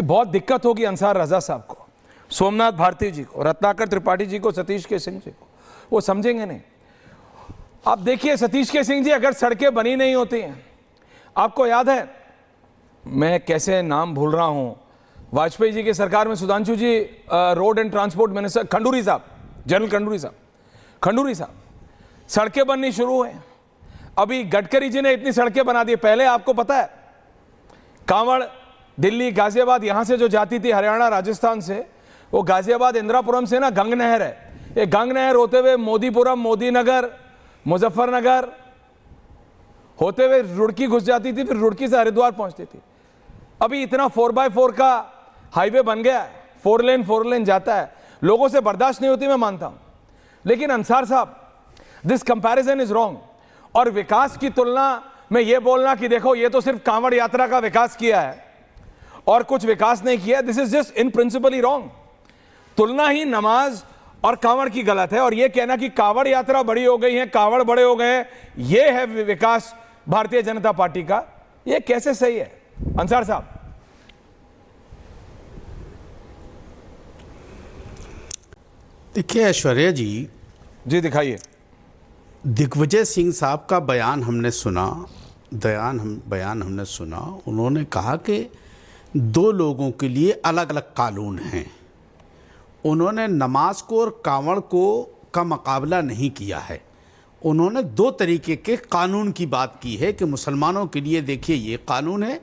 ये बहुत दिक्कत होगी अंसार रजा साहब को, सोमनाथ भारती जी को, रत्नाकर त्रिपाठी जी को, सतीश के सिंह जी को, वो समझेंगे नहीं। आप देखिए सतीश के सिंह जी, अगर सड़कें बनी नहीं होती हैं, आपको याद है, मैं कैसे नाम भूल रहा हूं, वाजपेयी जी की सरकार में Sudhanshu ji road and transport minister, Khanduri sahab, general Khanduri साहब, सड़कें बननी शुरू हुई। अभी गडकरी जी ने इतनी सड़कें बना दी। पहले आपको पता है कांवड़ दिल्ली गाजियाबाद यहां से जो जाती थी हरियाणा राजस्थान से, वो गाजियाबाद इंदिरापुरम से ना गंग नहर है, ये गंग नहर होते हुए मोदीपुरम, मोदीनगर, मुजफ्फरनगर होते हुए रुड़की घुस जाती थी, फिर रुड़की से हरिद्वार पहुंचती थी। अभी इतना 4x4 का हाईवे बन गया है, 4 लेन जाता है, लोगों से बर्दाश्त नहीं होती, मैं मानता हूं। लेकिन अंसार साहब, दिस कंपैरिजन इज रॉन्ग। और विकास की तुलना में यह बोलना कि देखो ये तो सिर्फ कांवड़ यात्रा का विकास किया है और कुछ विकास नहीं किया, this is just in principally wrong. तुलना ही नमाज और कांवड़ की गलत है, और यह कहना कि कांवड़ यात्रा बड़ी हो गई है, कांवड़ बड़े हो गए हैं, यह है विकास भारतीय जनता पार्टी का, यह कैसे सही है अंसार साहब? देखिए ऐश्वर्या जी, दिखाइए। दिग्विजय सिंह साहब का बयान हमने सुना, उन्होंने कहा कि दो लोगों के लिए अलग अलग कानून हैं। उन्होंने नमाज को और कांवड़ को का मुकाबला नहीं किया है। उन्होंने दो तरीके के कानून की बात की है कि मुसलमानों के लिए देखिए ये कानून है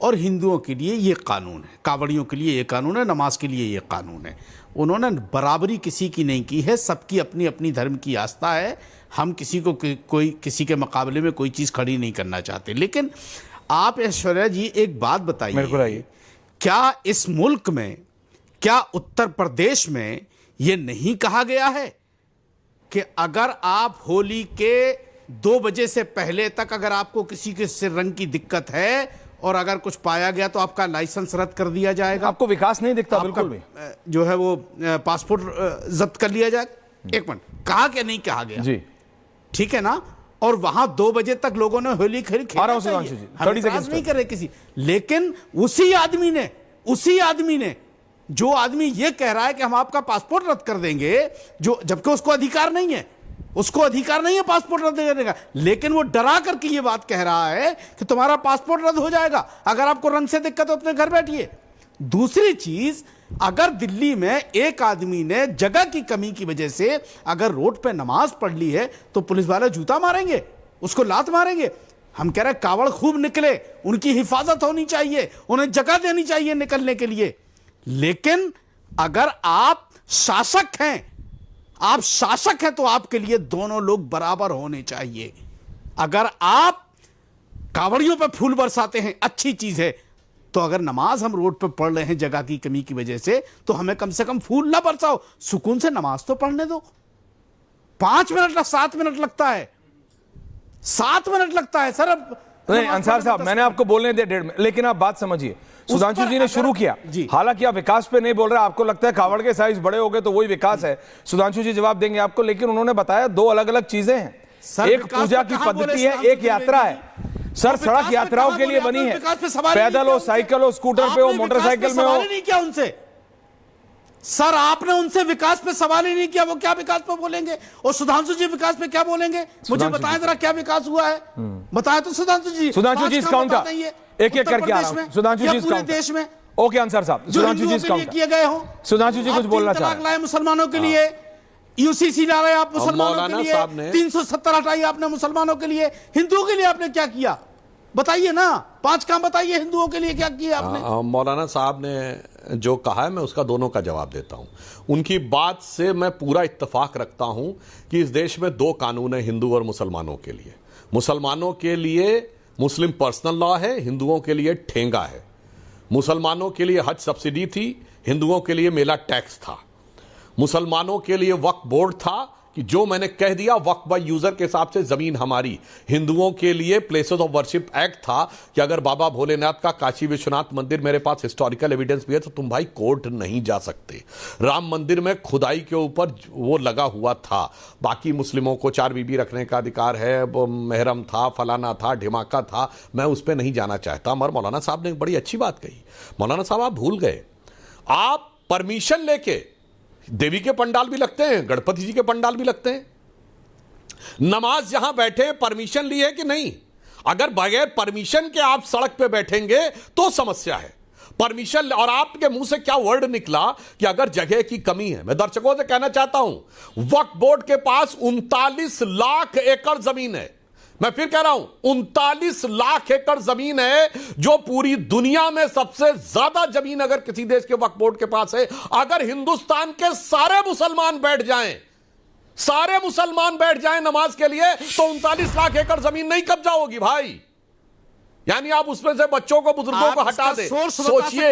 और हिंदुओं के लिए ये कानून है, कांवड़ियों के लिए ये कानून है, नमाज के लिए ये कानून है। उन्होंने बराबरी किसी की नहीं की है, सबकी अपनी अपनी धर्म की आस्था है, हम किसी को कोई किसी के मुकाबले में कोई चीज़ खड़ी नहीं करना चाहते। लेकिन आप ऐश्वर्या जी एक बात बताइए, क्या इस मुल्क में, क्या उत्तर प्रदेश में ये नहीं कहा गया है कि अगर आप होली के 2 बजे से पहले तक अगर आपको किसी के सिर रंग की दिक्कत है और अगर कुछ पाया गया तो आपका लाइसेंस रद्द कर दिया जाएगा? आपको विकास नहीं दिखता बिल्कुल भी, जो है वो पासपोर्ट जब्त कर लिया जाएगा। एक मिनट, कहा कि नहीं कहा गया जी, ठीक है ना? और वहां 2 बजे तक लोगों ने होली खेली, नहीं कर रहे किसी। लेकिन उसी आदमी ने जो आदमी ये कह रहा है कि हम आपका पासपोर्ट रद्द कर देंगे, जो जबकि उसको अधिकार नहीं है पासपोर्ट रद्द करने का, लेकिन वो डरा करके ये बात कह रहा है कि तुम्हारा पासपोर्ट रद्द हो जाएगा, अगर आपको रंग से दिक्कत हो अपने घर बैठिए। दूसरी चीज, अगर दिल्ली में एक आदमी ने जगह की कमी की वजह से अगर रोड पे नमाज पढ़ ली है तो पुलिस वाले जूता मारेंगे, उसको लात मारेंगे। हम कह रहे हैं कावड़ खूब निकले, उनकी हिफाजत होनी चाहिए, उन्हें जगह देनी चाहिए निकलने के लिए। लेकिन अगर आप शासक हैं तो आपके लिए दोनों लोग बराबर होने चाहिए। अगर आप कावड़ियों पे फूल बरसाते हैं, अच्छी चीज है, तो अगर नमाज हम रोड पे पढ़ रहे हैं जगह की कमी की वजह से, तो हमें कम से कम फूल ना बरसाओ, सुकून से नमाज तो पढ़ने दो। 5 मिनट 7 मिनट लगता है, 7 मिनट लगता है सर। अब नहीं अंसार साहब, मैंने आपको बोलने दिया 1.5 मिनट, लेकिन आप बात समझिए। सुधांशु जी ने शुरू किया, हालांकि आप विकास पे नहीं बोल रहे, आपको लगता है कावड़ के साइज बड़े हो गए तो वही विकास है। सुधांशु जी जवाब देंगे आपको, लेकिन उन्होंने बताया 2 अलग अलग चीजें हैं। एक पूजा की पद्धति है, एक यात्रा है। सर सड़क यात्राओं के लिए बनी है, पैदल हो, साइकिल हो, स्कूटर पे हो, मोटरसाइकिल में हो। नहीं किया उनसे सर, आपने उनसे विकास पे सवाल ही नहीं किया, वो क्या विकास पे बोलेंगे? और सुधांशु जी विकास पे क्या बोलेंगे? मुझे बताएं जरा क्या विकास हुआ है, बताएं तो सुधांशु जी काउंट एक एक करके आ रहा हूं। सुधांशु जी पूरे देश में, ओके अंसार साहब, सुधांशु जी काउंट किए गए हो। सुधांशु जी कुछ बोलना चाह रहे हैं। मुसलमानों के लिए यूसीसी ला रहे आप, मुसलमानों के लिए 370 हटाई आपने, मुसलमानों के लिए, हिंदुओं के लिए आपने क्या किया बताइए ना, 5 काम बताइए हिंदुओं के लिए क्या किया आपने। मौलाना साहब ने जो कहा है मैं उसका दोनों का जवाब देता हूं। उनकी बात से मैं पूरा इत्तेफाक रखता हूं कि इस देश में 2 कानून है हिंदू और मुसलमानों के लिए। मुसलमानों के लिए मुस्लिम पर्सनल लॉ है, हिंदुओं के लिए ठेंगा है। मुसलमानों के लिए हज सब्सिडी थी, हिंदुओं के लिए मेला टैक्स था। मुसलमानों के लिए वक्फ बोर्ड था, कि जो मैंने कह दिया वक्फ बाय यूजर के हिसाब से जमीन हमारी। हिंदुओं के लिए प्लेसेस ऑफ वर्शिप एक्ट था कि अगर बाबा भोलेनाथ का काशी विश्वनाथ मंदिर, मेरे पास हिस्टोरिकल एविडेंस भी है, तो तुम भाई कोर्ट नहीं जा सकते। राम मंदिर में खुदाई के ऊपर वो लगा हुआ था। बाकी मुस्लिमों को 4 बीबी रखने का अधिकार है, वो महरम था, फलाना था, ढिमाका था, मैं उस पर नहीं जाना चाहता। मगर मौलाना साहब ने एक बड़ी अच्छी बात कही। मौलाना साहब आप भूल गए, आप परमिशन लेके देवी के पंडाल भी लगते हैं, गणपति जी के पंडाल भी लगते हैं, नमाज जहां बैठे परमिशन ली है कि नहीं? अगर बगैर परमिशन के आप सड़क पे बैठेंगे तो समस्या है। परमिशन, और आपके मुंह से क्या वर्ड निकला कि अगर जगह की कमी है। मैं दर्शकों से कहना चाहता हूं, वक्फ बोर्ड के पास 39 लाख एकड़ जमीन है। मैं फिर कह रहा हूं 39 लाख एकड़ जमीन है, जो पूरी दुनिया में सबसे ज्यादा जमीन अगर किसी देश के वक्फ बोर्ड के पास है। अगर हिंदुस्तान के सारे मुसलमान बैठ जाएं नमाज के लिए, तो 39 लाख एकड़ जमीन नहीं कब्जा होगी भाई। यानी आप उसमें से बच्चों को, बुजुर्गों को हटा दे। सोचिए,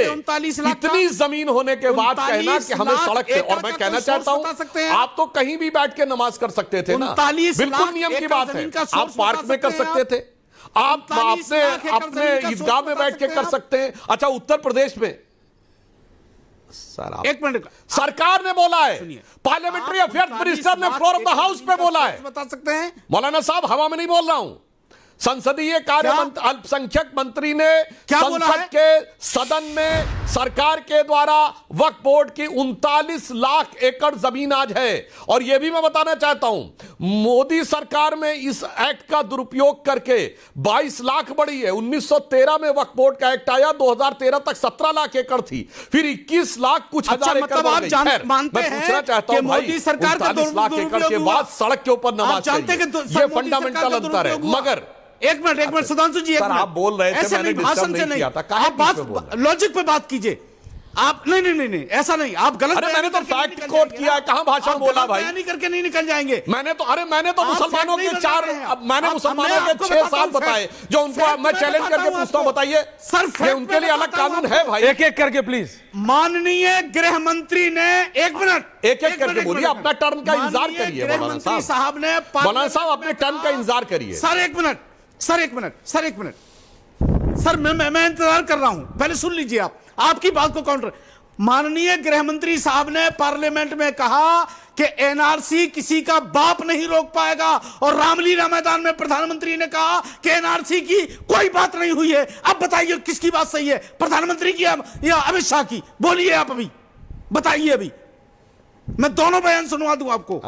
इतनी जमीन होने के बाद कहना कि हमें सड़क पे, और मैं कहना चाहता हूं आप तो कहीं भी बैठ के नमाज कर सकते थे ना, बिल्कुल नियम की बात है। आप पार्क में कर सकते थे, आप अपने ईदगाह में बैठ के कर सकते हैं। अच्छा, उत्तर प्रदेश में सर, एक मिनट, सरकार ने बोला है, पार्लियामेंट्री अफेयर्स मिनिस्टर ने फ्लोर ऑफ द हाउस पे बोला है, बता सकते हैं मौलाना साहब, हवा में नहीं बोल रहा हूं। संसदीय कार्य अल्पसंख्यक मंत्री ने संसद के सदन में सरकार के द्वारा वक्फ बोर्ड की 39 लाख एकड़ जमीन आज है। और यह भी मैं बताना चाहता हूं, मोदी सरकार में इस एक्ट का दुरुपयोग करके 22 लाख बढ़ी है। 1913 में वक्फ बोर्ड का एक्ट आया, 2013 तक 17 लाख एकड़ थी, फिर 21 लाख कुछ हजार एकड़ मतलब आप मानते हैं, मैं पूछना चाहता हूं मोदी सरकार का 39 लाख एकड़ के बाद सड़क के ऊपर नमाज चाहिए, ये फंडामेंटल अंतर है। मगर एक मिनट सुधांशु जी, सर आप बोल रहे थे, मैंने डिस्टर्ब नहीं किया था, आप बात लॉजिक पे बात कीजिए। आप नहीं ऐसा नहीं, आप गलत। अरे मैंने तो फैक्ट कोट किया है, कहां भाषण बोला भाई? नहीं करके नहीं निकल जाएंगे। मैंने तो मुसलमानों के 6-7 बताए जो उनको मैं चैलेंज करके पूछता हूं, बताइए सर, उनके लिए अलग कानून है भाई। एक एक करके प्लीज। माननीय गृह मंत्री ने, एक मिनट, एक करके बोलिए, अपना टर्न का इंतजार करिए मौलाना साहब ने। मौलाना साहब अपने टर्न का इंतजार करिए। सर एक मिनट, सर मैं इंतजार कर रहा हूं, पहले सुन लीजिए आपकी बात को काउंटर। माननीय गृह मंत्री साहब ने पार्लियामेंट में कहा कि एनआरसी किसी का बाप नहीं रोक पाएगा, और रामलीला मैदान में प्रधानमंत्री ने कहा कि एनआरसी की कोई बात नहीं हुई है। अब बताइए किसकी बात सही है, प्रधानमंत्री की या अमित शाह की? बोलिए आप, अभी बताइए, अभी मैं दोनों बयान सुनवा दूं आपको।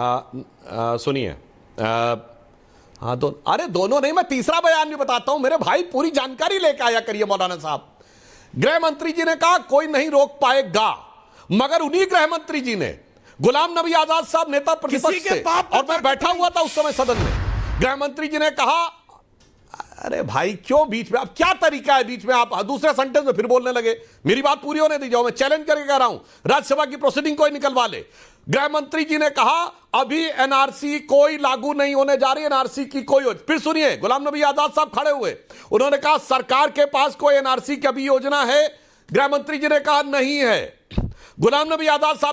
सुनिए, हाँ अरे दोनों नहीं, मैं तीसरा बयान भी बताता हूं मेरे भाई, पूरी जानकारी लेकर आया करिए मौलाना साहब। गृह मंत्री जी ने कहा कोई नहीं रोक पाएगा, मगर उन्हीं गृह मंत्री जी ने गुलाम नबी आजाद साहब नेता प्रतिपक्ष थे, और मैं बैठा हुआ था उस समय सदन में, गृह मंत्री जी ने कहा, अरे भाई क्यों बीच में, अब क्या तरीका है बीच में आप दूसरे सेंटेंस में फिर बोलने लगे? मेरी बात पूरी होने दीजिए, मैं चैलेंज करके कह रहा हूं, राज्यसभा की प्रोसीडिंग कोई निकलवा ले। गृह मंत्री जी ने कहा अभी एनआरसी कोई लागू नहीं होने जा रही, एनआरसी की कोई। फिर सुनिए, गुलाम नबी आजाद साहब खड़े हुए, उन्होंने कहा सरकार के पास कोई एनआरसी की अभी योजना है? गृह मंत्री जी ने कहा नहीं है। गुलाम नबी आजाद साहब